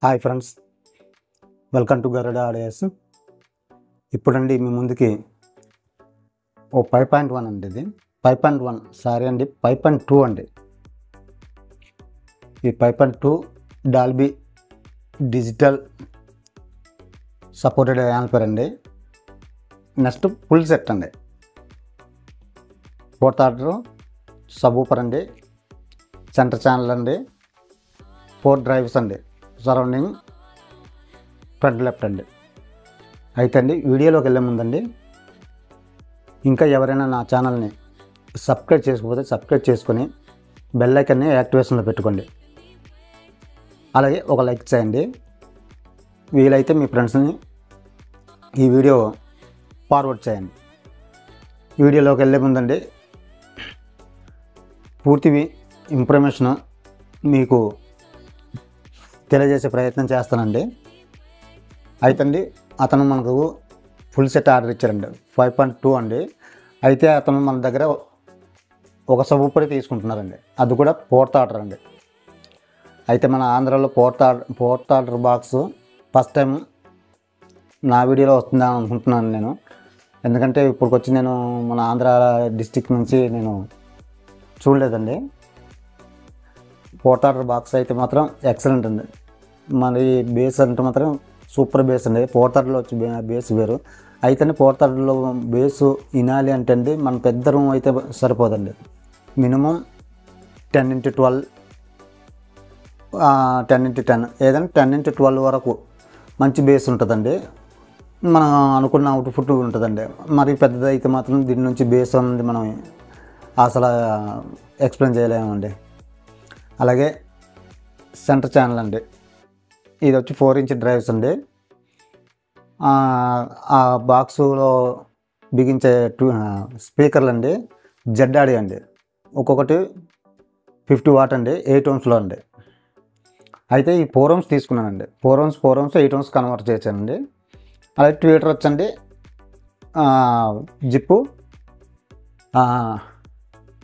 Hi friends, welcome to Garuda audios. ఇప్పుడండి మీ ముందుకి 5.1 అండి. ఇది 5.1 సారీ అండి, 5.2 అండి. ఈ 5.2 డాల్బీ డిజిటల్ సపోర్టెడ్ యాంప్లిఫైయర్ అండి. నెక్స్ట్ ఫుల్ సెట్ అండి. 4th ఆర్డర్ సబ్ ఊపర్ అండి, సెంటర్ ఛానల్ అండి, 4 డ్రైవ్స్ అండి, సరౌండింగ్ ఫ్రంట్ లెఫ్ట్ అండి. అయితే అండి వీడియోలోకి వెళ్ళే ముందండి, ఇంకా ఎవరైనా నా ఛానల్ని సబ్స్క్రైబ్ చేసుకోకపోతే సబ్స్క్రైబ్ చేసుకొని బెల్ ఐకాన్ని యాక్టివేషన్లో పెట్టుకోండి. అలాగే ఒక లైక్ చేయండి. వీలైతే మీ ఫ్రెండ్స్ని ఈ వీడియో ఫార్వర్డ్ చేయండి. వీడియోలోకి వెళ్ళే ముందండి పూర్తి ఇన్ఫర్మేషన్ మీకు తెలియజేసే ప్రయత్నం చేస్తానండి. అయితే అండి అతను మనకు ఫుల్ సెట్ ఆర్డర్ ఇచ్చారండి, 5.2 అండి. అయితే అతను మన దగ్గర ఒక సబ్ ఊపర్ తీసుకుంటున్నారండి, అది కూడా 4th ఆర్డర్ అండి. అయితే మన ఆంధ్రాలో 4th order box first time నా వీడియోలో వస్తుందని అనుకుంటున్నాను నేను. ఎందుకంటే ఇప్పటికొచ్చి నేను మన ఆంధ్ర డిస్టిక్ నుంచి నేను చూడలేదండి. 4th ఆర్డర్ బాక్స్ అయితే మాత్రం ఎక్సలెంట్ అండి. మరి బేస్ అంటే మాత్రం సూపర్ బేస్ అండి. 4th ఆర్డర్లో వచ్చి బేస్ వేరు. అయితే 4th ఆర్డర్లో బేసు వినాలి అంటే అండి మన పెద్ద రూమ్ అయితే సరిపోదండి. మినిమం 10x12 10x10 ఏదైనా 10x12 వరకు మంచి బేస్ ఉంటుందండి. మనం అనుకున్న అవుట్పుట్ ఉంటుందండి. మరి పెద్దది అయితే మాత్రం దీని నుంచి బేస్ అనేది మనం అసలు ఎక్స్ప్లెయిన్ చేయలేమండి. అలాగే సెంటర్ ఛానల్ అండి, ఇది వచ్చి 4-inch డ్రైవ్స్ అండి. ఆ బాక్సులో బిగించే స్పీకర్లు అండి, జెడ్ ఆడియో అండి. ఒక్కొక్కటి 50 వాట్ అండి, 8 ohmsలో అండి. అయితే ఈ 4 ohms తీసుకున్నానండి. 4 ohms 8 ohms కన్వర్ట్ చేశానండి. అలాగే ట్విటర్ వచ్చండి, జిప్పు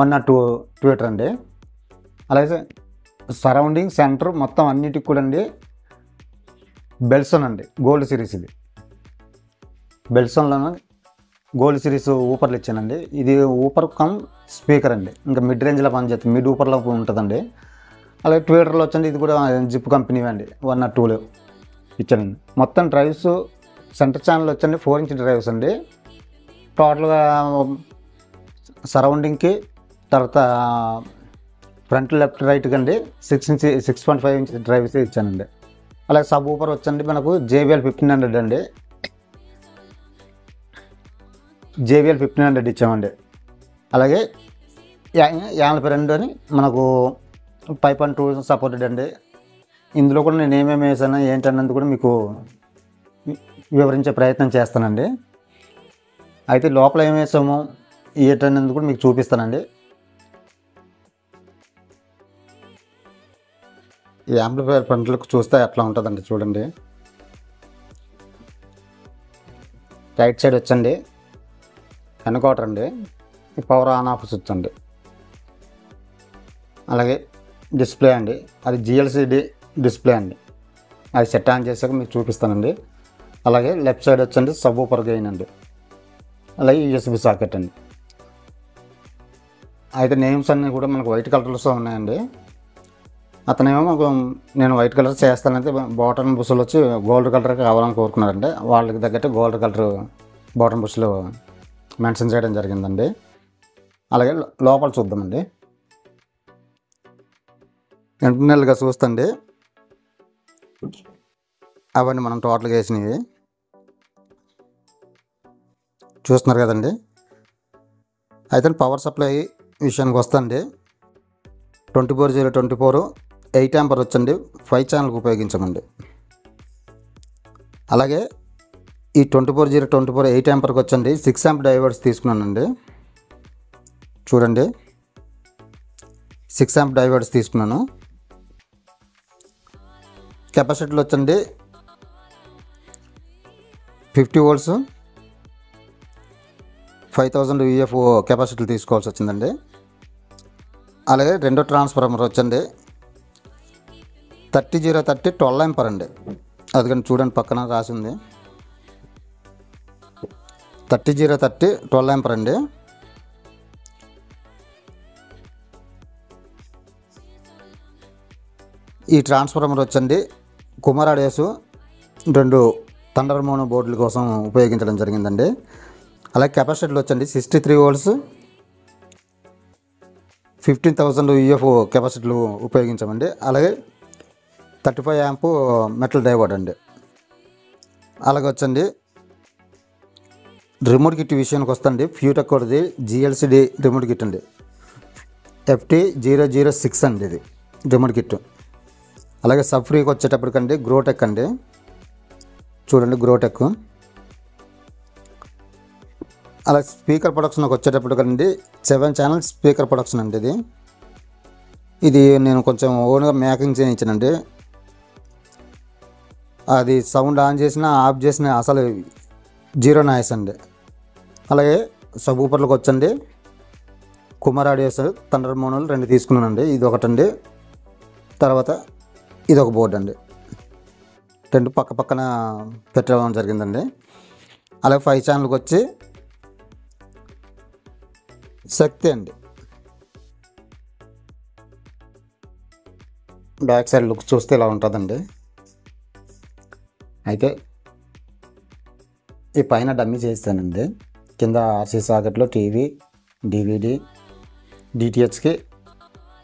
1 or 2 ట్విటర్ అండి. అలాగే సరౌండింగ్ సెంటర్ మొత్తం అన్నిటికి కూడా అండి బెల్సన్ అండి, గోల్డ్ సిరీస్. ఇది బెల్సన్లోనే గోల్డ్ సిరీస్ ఊపర్లు ఇచ్చానండి. ఇది ఊపర్ కమ్ స్పీకర్ అండి, ఇంకా మిడ్ రేంజ్లో పనిచేస్తుంది, మిడ్ ఊపర్లో ఉంటుందండి. అలాగే ట్విటర్లో వచ్చండి, ఇది కూడా జిప్ కంపెనీ అండి, 1 or 2 ఇచ్చానండి. మొత్తం డ్రైవ్స్ సెంటర్ ఛానల్ వచ్చండి 4-inch డ్రైవ్స్ అండి. టోటల్గా సరౌండింగ్కి తర్వాత ఫ్రంట్ లెఫ్ట్ రైట్కి అండి 6.5 inch డ్రైవ్స్ ఇచ్చానండి. అలాగే సబ్ ఊపర్ వచ్చండి మనకు JBL 1500 అండి, JBL 1500 ఇచ్చామండి. అలాగే 52 అని మనకు 5.2 సపోర్టెడ్ అండి. ఇందులో కూడా నేను ఏమేమి వేసాను ఏంటన్నది కూడా మీకు వివరించే ప్రయత్నం చేస్తానండి. అయితే లోపల ఏం వేసామో ఏంటన్నది కూడా మీకు చూపిస్తానండి. ఈ యాంప్లిఫైయర్ పంటలకు చూస్తే ఎట్లా ఉంటుందండి చూడండి. రైట్ సైడ్ వచ్చండి ఎన్కోటర్ అండి, ఈ పవర్ ఆన్ ఆఫ్ స్విచ్ అండి. అలాగే డిస్ప్లే అండి, అది GLCD డిస్ప్లే అండి, అది సెట్ ఆన్ చేసాక మీకు చూపిస్తానండి. అలాగే లెఫ్ట్ సైడ్ వచ్చండి సబ్ ఊపర్ గెయిన్ అండి, అలాగే USB సాకెట్ అండి. అయితే నేమ్స్ అన్నీ కూడా మనకు వైట్ కలర్స్లో ఉన్నాయండి. అతనేమో మాకు నేను వైట్ కలర్ చేస్తానంటే బాటమ్ బుస్సులు వచ్చి గోల్డ్ కలర్ కావాలని కోరుకున్నారంటే వాళ్ళకి తగ్గట్టు గోల్డ్ కలర్ బాటమ్ బుస్సులు మెన్షన్ చేయడం జరిగిందండి. అలాగే లోపల చూద్దామండి. ఇంటర్నల్గా చూస్తండి అవన్నీ మనం టోటల్గా వేసినవి చూస్తున్నారు కదండి. అయితే పవర్ సప్లై విషయానికి వస్తుంది. 24/0/24 8 ఆంపర్ వచ్చండి, 5 ఛానల్కి ఉపయోగించమండి. అలాగే ఈ 24/0/24 8 ఆంపర్కి వచ్చండి 6 amp డైవర్స్ తీసుకున్నానండి. చూడండి 6 amp డైవర్స్ తీసుకున్నాను. కెపాసిటీలు వచ్చండి 50 volts 5000 VF కెపాసిటీలు తీసుకోవాల్సి వచ్చిందండి. అలాగే రెండో ట్రాన్స్ఫార్మర్ వచ్చండి 3030 12 ఆంపియర్ అండి. అదిగండి చూడండి పక్కన రాసింది 3030 12 ఆంపియర్ అండి. ఈ ట్రాన్స్ఫార్మర్ వచ్చండి కుమార్ ఆడియోస్ 2 థండర్ మోనో బోర్డుల కోసం ఉపయోగించడం జరిగిందండి. అలాగే కెపాసిటర్లు వచ్చండి 63 వోల్ట్స్ 15,000 UFO కెపాసిటర్లు ఉపయోగించామండి. అలాగే 35 యాంప్ మెటల్ డైవర్డ్ అండి. అలాగే వచ్చండి రిమోట్ కిట్ విషయానికి వస్తుంది. ఫ్యూటెక్ది GLCD రిమోట్ కిట్ అండి. FT006 అండి ఇది రిమోట్ కిట్. అలాగే సబ్ ఫ్రీకి వచ్చేటప్పటికండి గ్రోటెక్ అండి. చూడండి గ్రోటెక్. అలా స్పీకర్ ప్రొడక్షన్కి వచ్చేటప్పటికండి 7 ఛానల్స్ స్పీకర్ ప్రొడక్షన్ అండి. ఇది నేను కొంచెం ఓన్గా మేకింగ్ చేయించానండి. అది సౌండ్ ఆన్ చేసినా ఆఫ్ చేసినా అసలు 0 నాయిస్ అండి. అలాగే సబ్ ఊపర్లకు వచ్చండి కుమార్ ఆడియోస్ థండర్ మోనోలు 2 తీసుకున్నానండి. ఇది ఒకటండి, తర్వాత ఇది ఒక బోర్డు అండి. 2 పక్క పక్కన పెట్టడం జరిగిందండి. అలాగే 5 ఛానల్కి వచ్చి శక్తి అండి. బ్యాక్ సైడ్ లుక్ చూస్తే ఇలా ఉంటుందండి. అయితే ఈ పైన డమ్మీ చేస్తానండి. కింద RC సాకెట్లో టీవీ, DVD, DTHకి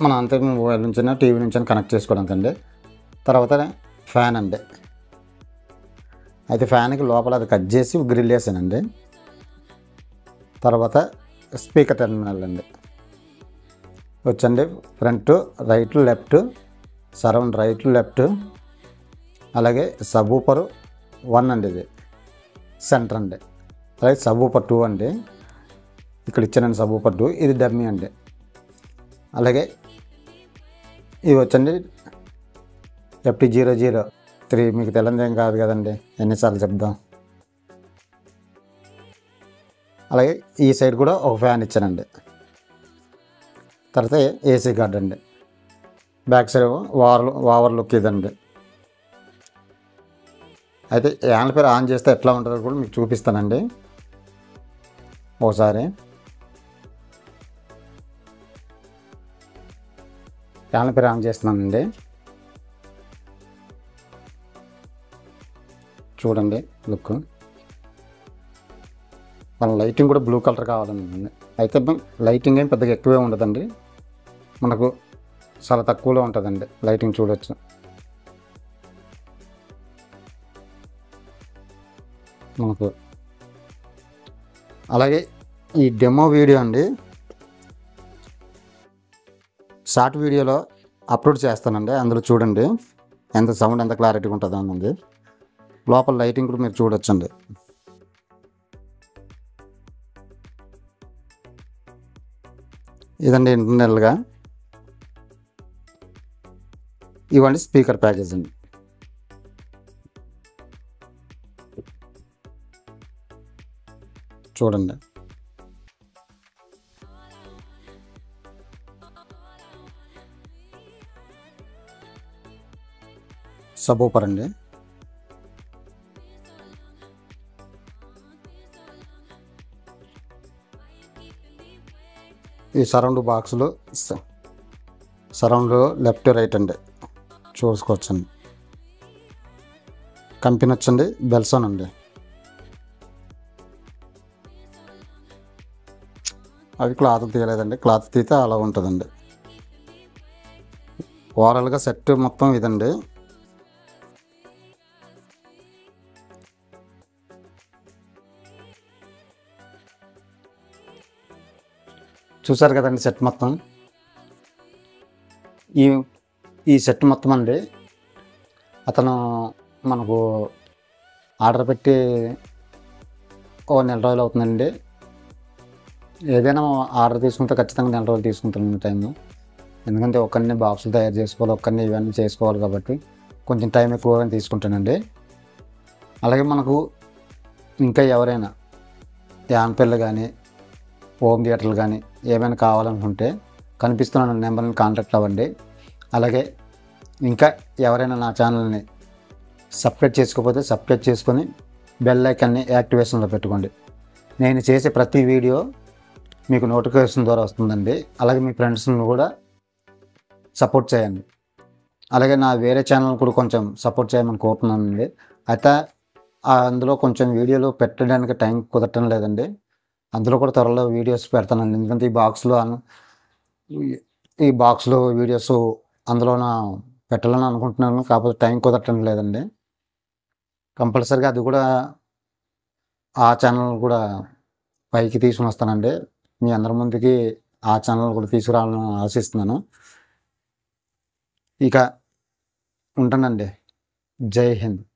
మన అంతే మొబైల్ నుంచి టీవీ నుంచి కనెక్ట్ చేసుకోవడానికి అండి. తర్వాత ఫ్యాన్ అండి. అయితే ఫ్యాన్కి లోపల అది కట్ చేసి గ్రిల్ వేసానండి. తర్వాత స్పీకర్ టెర్మినల్ అండి వచ్చండి. Front right left, surround right left, అలాగే సబ్ ఊపర్ 1 అండి. ఇది సెంటర్ అండి. అలాగే సబ్ ఊపర్ 2 అండి. ఇక్కడ ఇచ్చానండి సబ్ ఊపర్ 2. ఇది డమ్మీ అండి. అలాగే ఇవి వచ్చండి FT003. మీకు తెలియదేం కాదు కదండి, ఎన్నిసార్లు చెప్దాం. అలాగే ఈ సైడ్ కూడా ఒక ఫ్యాన్ ఇచ్చానండి. తర్వాత AC గార్డ్ అండి. బ్యాక్ సైడ్ ఓవర్ లుక్ ఇదండి. అయితే యాంప్లిఫైయర్ ఆన్ చేస్తే ఎట్లా ఉంటుందో కూడా మీకు చూపిస్తానండి ఒకసారి. యాంప్లిఫైయర్ ఆన్ చేస్తున్నానండి. చూడండి లుక్. మన లైటింగ్ కూడా బ్లూ కలర్ కావాలండి. అయితే లైటింగ్ ఏం పెద్దగా ఎక్కువే ఉండదండి, మనకు చాలా తక్కువలో ఉంటుందండి లైటింగ్. చూడవచ్చు మనకు. అలాగే ఈ డెమో వీడియో అండి షార్ట్ వీడియోలో అప్లోడ్ చేస్తానండి. అందులో చూడండి ఎంత సౌండ్ ఎంత క్లారిటీ ఉంటుందో అన్నది. లోపల లైటింగ్ కూడా మీరు చూడొచ్చండి. ఇదండి ఇంటర్నల్గా. ఇవ్వండి స్పీకర్ ప్యాకేజ్ అండి. చూడండి సబ్ ఊపర్ అండి. ఈ సరౌండ్ బాక్సులు సరౌండ్ లెఫ్ట్ రైట్ అండి చూసుకోవచ్చండి. కంపెనీ వచ్చండి బెల్సన్ అండి. అవి క్లాత్ తీయలేదండి, క్లాత్ తీస్తే అలా ఉంటుందండి. ఓవరాల్గా సెట్ మొత్తం ఇదండి. చూసారు కదండి సెట్ మొత్తం. ఈ సెట్ మొత్తం అండి అతను మనకు ఆర్డర్ పెట్టి ఓ నెల రోజులు అవుతుందండి. ఏదైనా ఆర్డర్ తీసుకుంటే ఖచ్చితంగా నెల రోజులు తీసుకుంటాను టైము. ఎందుకంటే ఒక్కరిని బాక్సులు తయారు చేసుకోవాలి, ఒక్కరిని ఇవన్నీ చేసుకోవాలి కాబట్టి కొంచెం టైం ఎక్కువగా తీసుకుంటానండి. అలాగే మనకు ఇంకా ఎవరైనా యాంపెళ్ళు కానీ హోమ్ థియేటర్లు కానీ ఏమైనా కావాలనుకుంటే కనిపిస్తున్న నెంబర్ని కాంటాక్ట్ అవ్వండి. అలాగే ఇంకా ఎవరైనా నా ఛానల్ని సబ్స్క్రైబ్ చేసుకోకపోతే సబ్స్క్రైబ్ చేసుకొని బెల్ ఐకాన్ని యాక్టివేషన్లో పెట్టుకోండి. నేను చేసే ప్రతి వీడియో మీకు నోటిఫికేషన్ ద్వారా వస్తుందండి. అలాగే మీ ఫ్రెండ్స్ని కూడా సపోర్ట్ చేయండి. అలాగే నా వేరే ఛానల్ కూడా కొంచెం సపోర్ట్ చేయమని కోరుతున్నానండి. అయితే అందులో కొంచెం వీడియోలు పెట్టడానికి టైం కుదరటం లేదండి. అందులో కూడా త్వరలో వీడియోస్ పెడతానండి. ఎందుకంటే ఈ బాక్స్లో వీడియోస్ అందులోన పెట్టాలని అనుకుంటున్నాను. కాకపోతే టైం కుదరటం లేదండి. కంపల్సరీగా అది కూడా ఆ ఛానల్ కూడా పైకి తీసుకుని వస్తానండి. మీ అందరి ముందుకి ఆ ఛానల్ కూడా తీసుకురావాలని ఆశిస్తున్నాను. ఇక ఉంటానండి. జై హింద్.